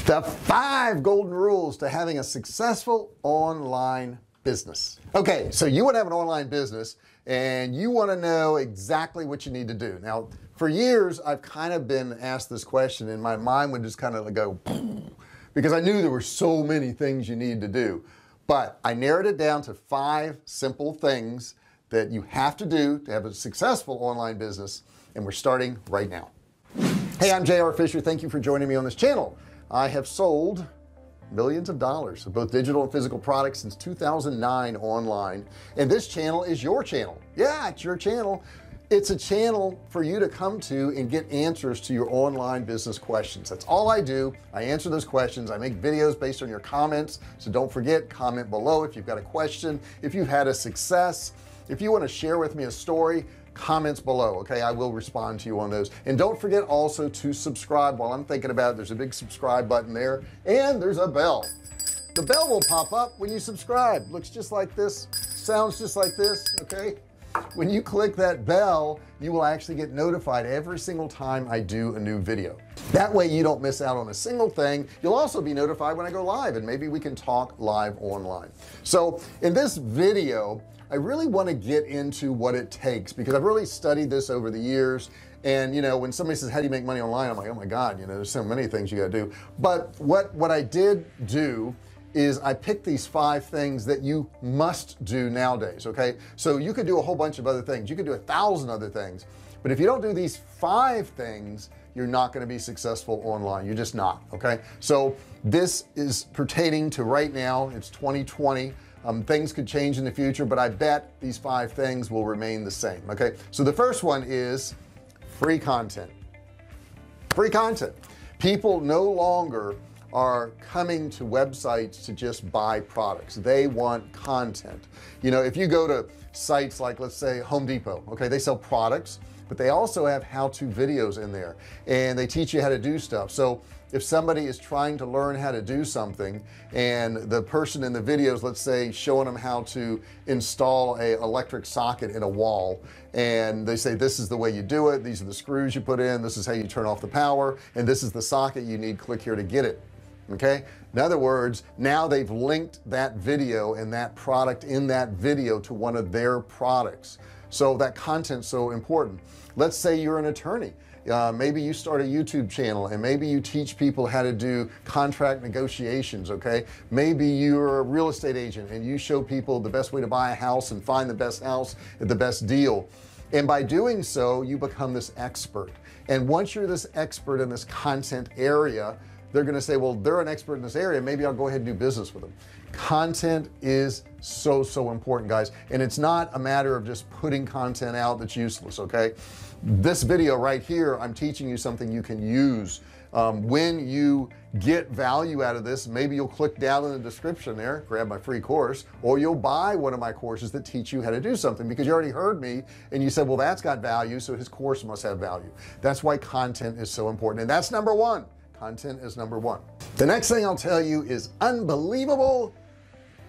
The 5 golden rules to having a successful online business. Okay, so you want to have an online business and you want to know exactly what you need to do. Now for years I've kind of been asked this question and my mind would just kind of go because I knew there were so many things you need to do, but I narrowed it down to 5 simple things that you have to do to have a successful online business, and we're starting right now. Hey, I'm JR Fisher. Thank you for joining me on this channel. I have sold millions of dollars of both digital and physical products since 2009 online, and this channel is your channel. Yeah, it's your channel. It's a channel for you to come to and get answers to your online business questions. That's all I do. I answer those questions. I make videos based on your comments, so don't forget, comment below if you've got a question, if you've had a success, if you want to share with me a story, comments below. Okay, I will respond to you on those. And don't forget also to subscribe. While I'm thinking about it, there's a big subscribe button there and there's a bell. The bell will pop up when you subscribe. Looks just like this, sounds just like this. Okay, when you click that bell, you will actually get notified every single time I do a new video. That way you don't miss out on a single thing. You'll also be notified when I go live, and maybe we can talk live online. So in this video I really want to get into what it takes, because I've really studied this over the years. And you know, when somebody says how do you make money online, I'm like, oh my god, you know, there's so many things you got to do. But what I did do is I picked these 5 things that you must do nowadays. Okay, so you could do a whole bunch of other things, you could do 1,000 other things, but if you don't do these 5 things, you're not going to be successful online. You're just not. Okay, so this is pertaining to right now. It's 2020. Things could change in the future, but I bet these 5 things will remain the same. Okay, so the first one is free content. Free content. People no longer are coming to websites to just buy products. They want content. You know, if you go to sites like, let's say, Home Depot, okay, they sell products, but they also have how-to videos in there, and they teach you how to do stuff. So if somebody is trying to learn how to do something and the person in the videos, let's say, showing them how to install a electric socket in a wall, and they say this is the way you do it, these are the screws you put in, this is how you turn off the power, and this is the socket you need, click here to get it. Okay, in other words, now they've linked that video and that product in that video to one of their products. So that content's so important. Let's say you're an attorney. Maybe you start a YouTube channel and maybe you teach people how to do contract negotiations. Okay, maybe you're a real estate agent and you show people the best way to buy a house and find the best house at the best deal, and by doing so you become this expert. And once you're this expert in this content area, they're going to say, well, they're an expert in this area, maybe I'll go ahead and do business with them. Content is so important, guys, and it's not a matter of just putting content out that's useless. Okay, this video right here, I'm teaching you something you can use. When you get value out of this, maybe you'll click down in the description there, grab my free course, or you'll buy one of my courses that teach you how to do something, because you already heard me and you said, well, that's got value, so his course must have value. That's why content is so important, and that's number 1. Content is number 1. The next thing I'll tell you is unbelievable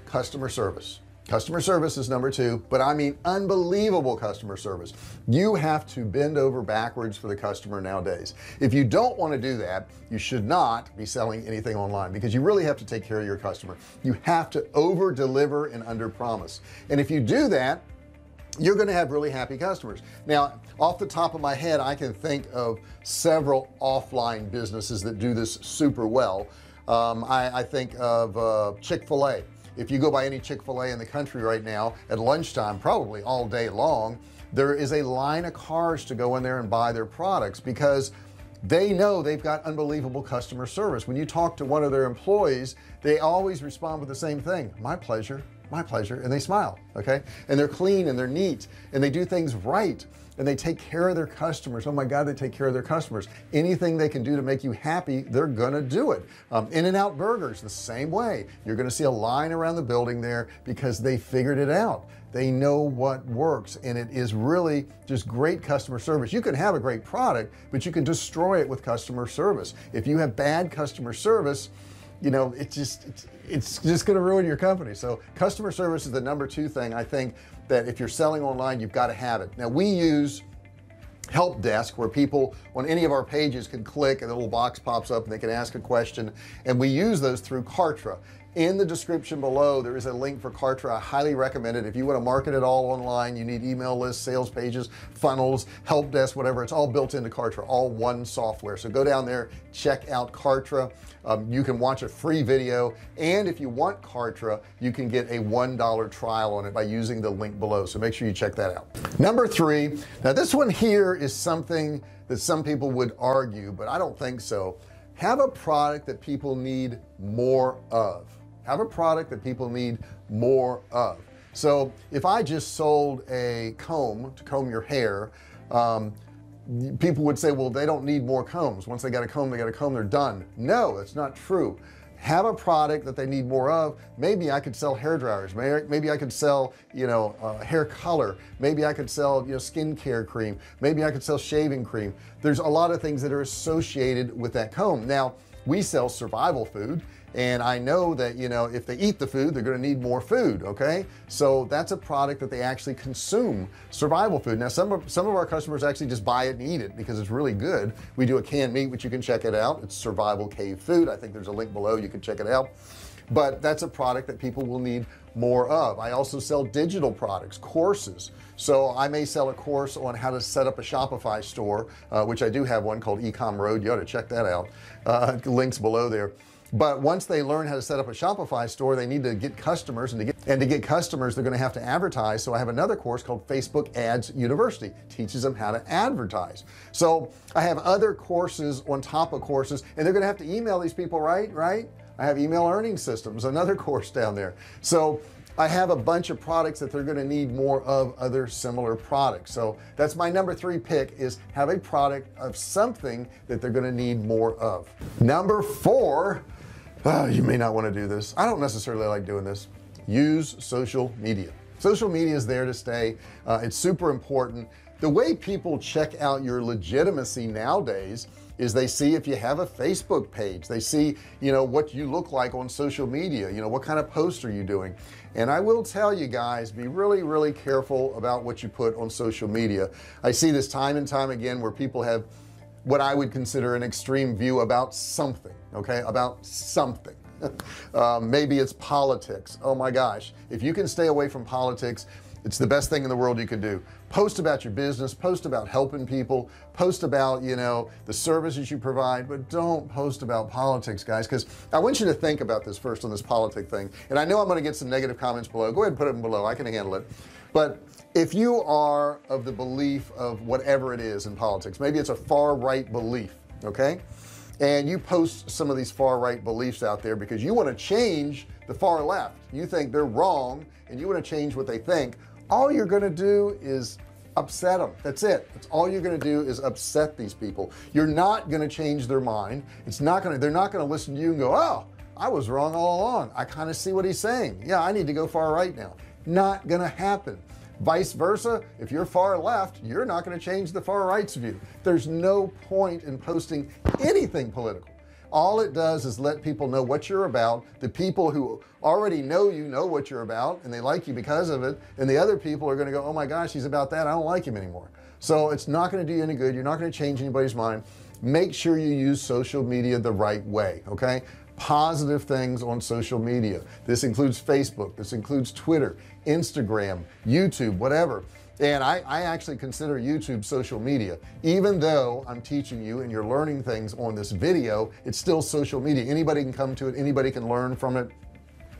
customer service. Customer service is number 2, but I mean unbelievable customer service. You have to bend over backwards for the customer nowadays. If you don't want to do that, you should not be selling anything online, because you really have to take care of your customer. You have to over deliver and under promise, and if you do that, you're going to have really happy customers. Now off the top of my head, I can think of several offline businesses that do this super well. I think of Chick-fil-A. If you go by any Chick-fil-A in the country right now at lunchtime, probably all day long, there is a line of cars to go in there and buy their products, because they know they've got unbelievable customer service. When you talk to one of their employees, they always respond with the same thing: my pleasure, and they smile. Okay, and they're clean and they're neat and they do things right and they take care of their customers. Oh my god, they take care of their customers. Anything they can do to make you happy, they're gonna do it. In-N-Out Burgers, the same way. You're gonna see a line around the building there because they figured it out. They know what works, and it is really just great customer service. You can have a great product, but you can destroy it with customer service. If you have bad customer service, you know, it's just going to ruin your company. So customer service is the number 2 thing I think that if you're selling online, you've got to have it. Now we use help desk where people on any of our pages can click and a little box pops up and they can ask a question, and we use those through Kartra. In the description below there is a link for Kartra. I highly recommend it. If you want to market it all online, you need email lists, sales pages, funnels, help desk, whatever, it's all built into Kartra, all one software. So go down there, check out Kartra. You can watch a free video, and if you want Kartra, you can get a $1 trial on it by using the link below, so make sure you check that out. Number 3, now this one here is something that some people would argue, but I don't think so. Have a product that people need more of. Have a product that people need more of. So if I just sold a comb to comb your hair, people would say, well, they don't need more combs. Once they got a comb, they're done. No, that's not true. Have a product that they need more of. Maybe I could sell hair dryers. Maybe I could sell, hair color. Maybe I could sell, skincare cream. Maybe I could sell shaving cream. There's a lot of things that are associated with that comb. Now, we sell survival food, and I know that if they eat the food, they're going to need more food. Okay, so that's a product that they actually consume, survival food. Now some of our customers actually just buy it and eat it because it's really good. We do a canned meat, which you can check it out. It's Survival Cave Food. I think there's a link below, you can check it out. But that's a product that people will need more of. I also sell digital products, courses. So I may sell a course on how to set up a Shopify store, which I do have one called Ecom Road. You ought to check that out. Links below there. But once they learn how to set up a Shopify store, they need to get customers, and to get customers, they're going to have to advertise. So I have another course called Facebook Ads University, teaches them how to advertise. So I have other courses on top of courses, and they're going to have to email these people, right? I have email earning systems, another course down there. So I have a bunch of products that they're going to need more of, other similar products. So that's my number 3 pick, is have a product of something that they're going to need more of. Number 4, you may not want to do this. I don't necessarily like doing this. Use social media. Social media is there to stay. It's super important. The way people check out your legitimacy nowadays is they see if you have a Facebook page, they see what you look like on social media, what kind of posts are you doing. And I will tell you guys, be really careful about what you put on social media. I see this time and time again where people have what I would consider an extreme view about something. Okay, about something. Maybe it's politics. Oh my gosh, if you can stay away from politics, it's the best thing in the world you could do. Post about your business, post about helping people, post about the services you provide, but don't post about politics, guys, because I want you to think about this first on this politic thing. And I know I'm going to get some negative comments below. Go ahead and put them below, I can handle it. But if you are of the belief of whatever it is in politics, maybe it's a far right belief, okay, and you post some of these far right beliefs out there because you want to change the far left, you think they're wrong and you want to change what they think, all you're going to do is upset them. That's it. That's all you're going to do, is upset these people. You're not going to change their mind. They're not going to listen to you and go, oh, I was wrong all along. I kind of see what he's saying. Yeah, I need to go far right now. Not going to happen. Vice versa, if you're far left, you're not going to change the far right's view. There's no point in posting anything political. All it does is let people know what you're about. The people who already know you know what you're about and they like you because of it, and the other people are going to go, oh my gosh, he's about that, I don't like him anymore. So it's not going to do you any good. You're not going to change anybody's mind. Make sure you use social media the right way. Okay, positive things on social media. This includes Facebook, this includes Twitter, Instagram, YouTube, whatever. And I actually consider YouTube social media. Even though I'm teaching you and you're learning things on this video, it's still social media. Anybody can come to it, anybody can learn from it.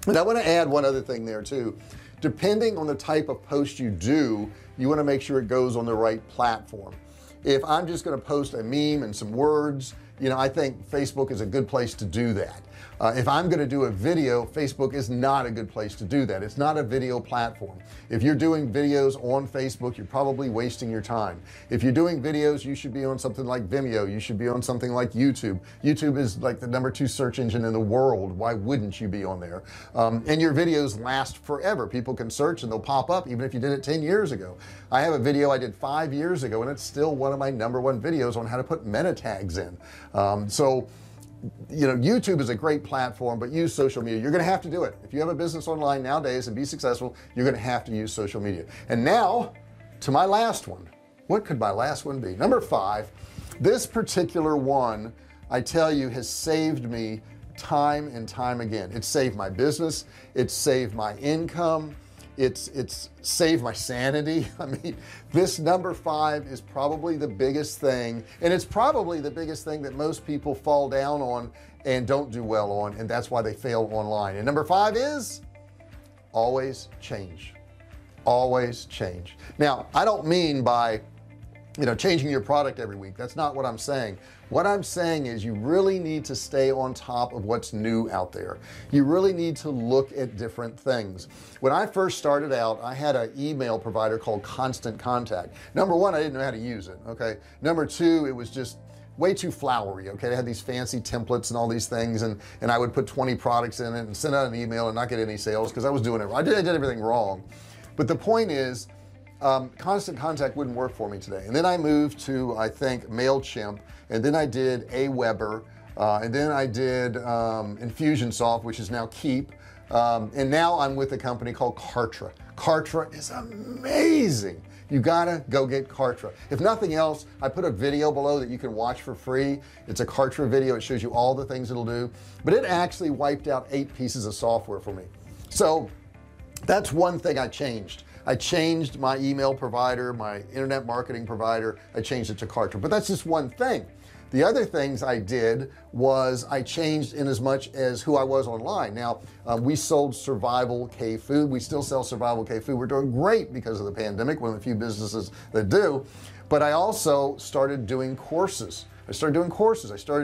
And I want to add one other thing there too. Depending on the type of post you do, you want to make sure it goes on the right platform. If I'm just going to post a meme and some words, I think Facebook is a good place to do that. If I'm going to do a video, Facebook is not a good place to do that. It's not a video platform. If you're doing videos on Facebook, you're probably wasting your time. If you're doing videos, you should be on something like Vimeo. You should be on something like YouTube. YouTube is like the #2 search engine in the world. Why wouldn't you be on there? And your videos last forever. People can search and they'll pop up even if you did it 10 years ago. I have a video I did 5 years ago and it's still one of my #1 videos on how to put meta tags in. So YouTube is a great platform, but use social media. You're going to have to do it. If you have a business online nowadays and be successful, you're going to have to use social media. And now to my last one, what could my last one be? Number 5. This particular one, I tell you, has saved me time and time again. It's saved my business, it's saved my income, it's saved my sanity. I mean, this number 5 is probably the biggest thing, and it's probably the biggest thing that most people fall down on and don't do well on, and that's why they fail online. And number 5 is always change. Always change. Now, I don't mean by changing your product every week. That's not what I'm saying. What I'm saying is you really need to stay on top of what's new out there. You really need to look at different things. When I first started out, I had an email provider called Constant Contact. Number 1, I didn't know how to use it. Okay. Number 2, it was just way too flowery. Okay. They had these fancy templates and all these things, and I would put 20 products in it and send out an email and not get any sales because I was doing it. I did everything wrong. But the point is, Constant Contact wouldn't work for me today. And then I moved to, I think, MailChimp, and then I did Aweber, and then I did Infusionsoft, which is now Keep, and now I'm with a company called Kartra. Kartra is amazing. You gotta go get Kartra. If nothing else, I put a video below that you can watch for free. It's a Kartra video. It shows you all the things it'll do, but it actually wiped out 8 pieces of software for me. So that's one thing I changed. I changed my email provider, my internet marketing provider. I changed it to Kartra, but that's just one thing. The other things I did was I changed in as much as who I was online. Now we sold Survival K Food. We still sell Survival K Food. We're doing great because of the pandemic, one of the few businesses that do. But I also started doing courses. I started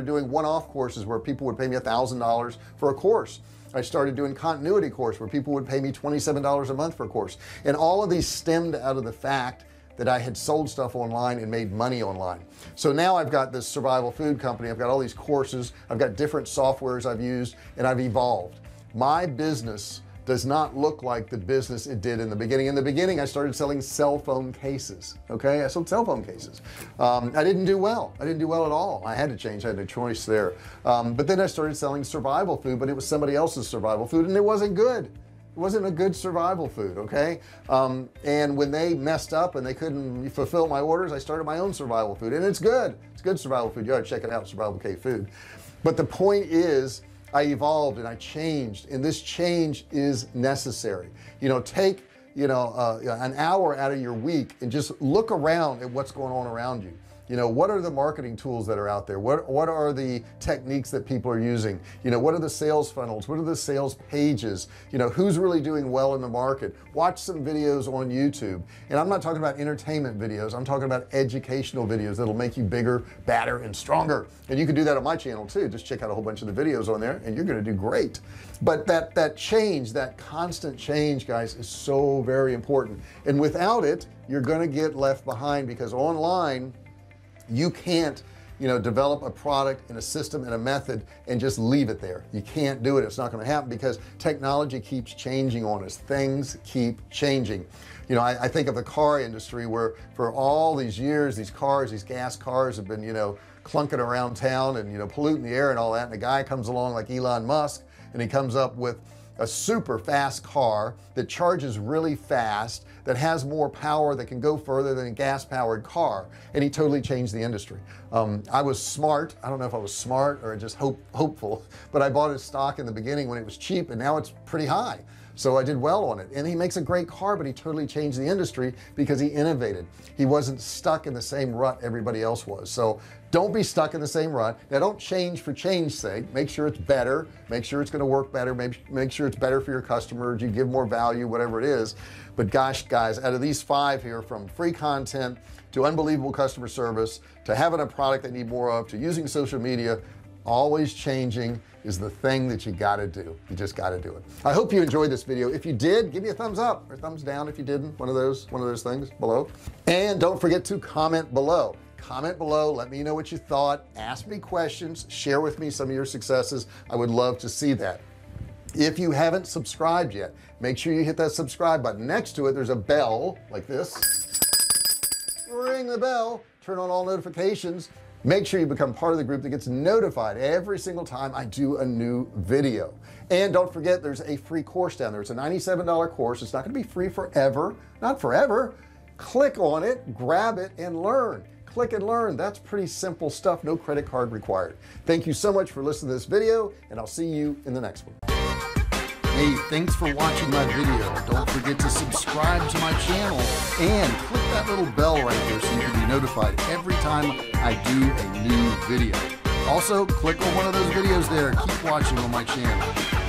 doing one-off courses where people would pay me $1,000 for a course. I started doing continuity course where people would pay me $27 a month for a course, and all of these stemmed out of the fact that I had sold stuff online and made money online. So now I've got this survival food company. I've got all these courses, I've got different softwares I've used, and I've evolved. My business does not look like the business it did in the beginning. I started selling cell phone cases. Okay. I sold cell phone cases. I didn't do well at all. I had to change. I had a choice there. But then I started selling survival food, but it was somebody else's survival food, and it wasn't good. It wasn't a good survival food. Okay. And when they messed up and they couldn't fulfill my orders, I started my own survival food, and it's good survival food. You ought to check it out, Survival K Food. But the point is, I evolved and I changed, and this change is necessary. Take an hour out of your week and just look around at what's going on around you. What are the marketing tools that are out there? What are the techniques that people are using? What are the sales funnels? What are the sales pages? Who's really doing well in the market? Watch some videos on YouTube. And I'm not talking about entertainment videos. I'm talking about educational videos that'll make you bigger, badder, and stronger. And you can do that on my channel too. Just check out a whole bunch of the videos on there and you're going to do great. But that change, that constant change, guys, is so very important. And without it, you're going to get left behind, because online, you can't develop a product and a system and a method and just leave it there. You can't do it. It's not going to happen, because technology keeps changing on us. Things keep changing. I think of the car industry, where for all these years, these gas cars have been clunking around town and polluting the air and all that, and a guy comes along like Elon Musk, and he comes up with a super fast car that charges really fast, that has more power, that can go further than a gas powered car, and he totally changed the industry. I was smart. I don't know if I was smart or just hopeful, but I bought his stock in the beginning when it was cheap, and now it's pretty high. So I did well on it, and he makes a great car, but he totally changed the industry because he innovated. He wasn't stuck in the same rut everybody else was. So don't be stuck in the same rut. Now, don't change for change's sake. Make sure it's better, make sure it's going to work better, make sure it's better for your customers, you give more value, whatever it is. But gosh, guys, out of these 5 here, from free content to unbelievable customer service to having a product they need more of to using social media, always changing is the thing that you got to do. You just got to do it. I hope you enjoyed this video. If you did, give me a thumbs up or thumbs down if you didn't. One of those things below. And don't forget to comment below. Comment below, let me know what you thought, ask me questions, share with me some of your successes. I would love to see that. If you haven't subscribed yet, make sure you hit that subscribe button. Next to it, there's a bell like this. Ring the bell, turn on all notifications. Make sure you become part of the group that gets notified every single time I do a new video. And don't forget, there's a free course down there. It's a $97 course. It's not going to be free forever, not forever. click on it, grab it, and learn. Click and learn. That's pretty simple stuff. No credit card required. Thank you so much for listening to this video, and I'll see you in the next one. Hey, thanks for watching my video. Don't forget to subscribe to my channel and click that little bell right there so you can be notified every time I do a new video. Also, click on one of those videos there. Keep watching on my channel.